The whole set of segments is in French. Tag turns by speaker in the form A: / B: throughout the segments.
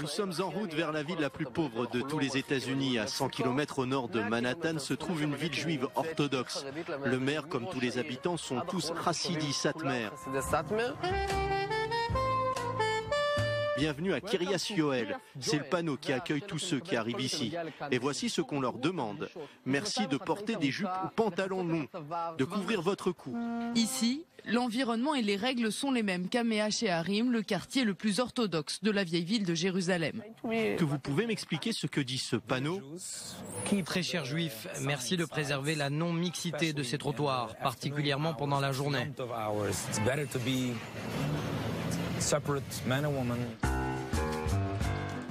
A: Nous sommes en route vers la ville la plus pauvre de tous les États-Unis. À 100 km au nord de Manhattan se trouve une ville juive orthodoxe. Le maire, comme tous les habitants, sont tous Hassidi Satmer. Bienvenue à Kiryas Yoel. C'est le panneau qui accueille tous ceux qui arrivent ici. Et voici ce qu'on leur demande. Merci de porter des jupes ou pantalons longs, de couvrir votre cou.
B: Ici, l'environnement et les règles sont les mêmes qu'à Mea Shearim, le quartier le plus orthodoxe de la vieille ville de Jérusalem.
A: Que vous pouvez m'expliquer ce que dit ce panneau ?
C: Très chers juifs, merci de préserver la non-mixité de ces trottoirs, particulièrement pendant la journée.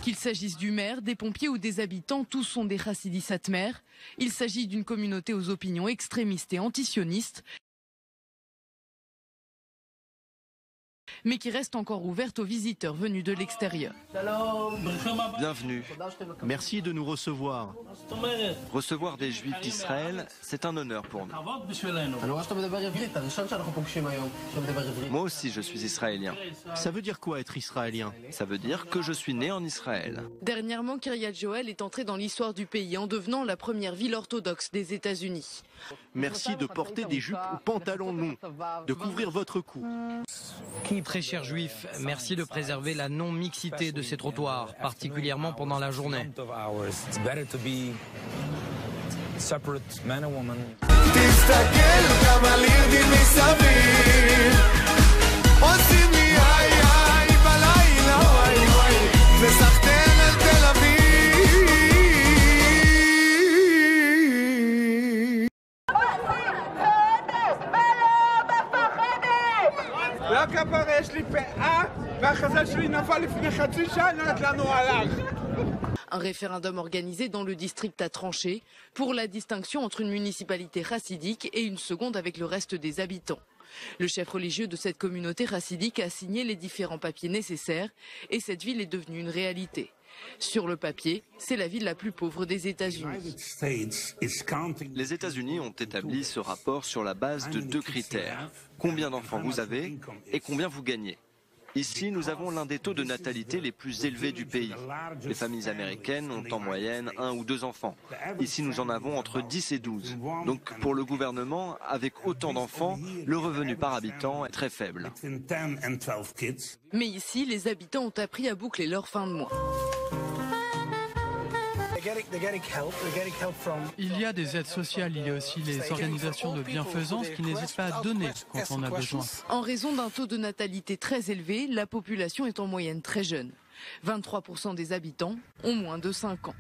B: Qu'il s'agisse du maire, des pompiers ou des habitants, tous sont des Hassidi Satmer. Il s'agit d'une communauté aux opinions extrémistes et antisionistes, mais qui reste encore ouverte aux visiteurs venus de l'extérieur.
D: Bienvenue.
A: Merci de nous recevoir.
D: Recevoir des Juifs d'Israël, c'est un honneur pour nous. Moi aussi, je suis israélien.
A: Ça veut dire quoi être israélien ?
D: Ça veut dire que je suis né en Israël.
B: Dernièrement, Kiryat Yoel est entrée dans l'histoire du pays en devenant la première ville orthodoxe des États-Unis.
A: Merci de porter des jupes ou pantalons longs, de couvrir votre cou.
C: Très chers juifs, merci de préserver la non-mixité de ces trottoirs, particulièrement pendant la journée.
B: Un référendum organisé dans le district a tranché pour la distinction entre une municipalité chassidique et une seconde avec le reste des habitants. Le chef religieux de cette communauté chassidique a signé les différents papiers nécessaires et cette ville est devenue une réalité. Sur le papier, c'est la ville la plus pauvre des États-Unis.
D: Les États-Unis ont établi ce rapport sur la base de 2 critères. Combien d'enfants vous avez et combien vous gagnez. Ici, nous avons l'un des taux de natalité les plus élevés du pays. Les familles américaines ont en moyenne 1 ou 2 enfants. Ici, nous en avons entre 10 et 12. Donc, pour le gouvernement, avec autant d'enfants, le revenu par habitant est très faible.
B: Mais ici, les habitants ont appris à boucler leur fin de mois.
E: Il y a des aides sociales, il y a aussi les organisations de bienfaisance qui n'hésitent pas à donner quand on a besoin.
B: En raison d'un taux de natalité très élevé, la population est en moyenne très jeune. 23% des habitants ont moins de 5 ans.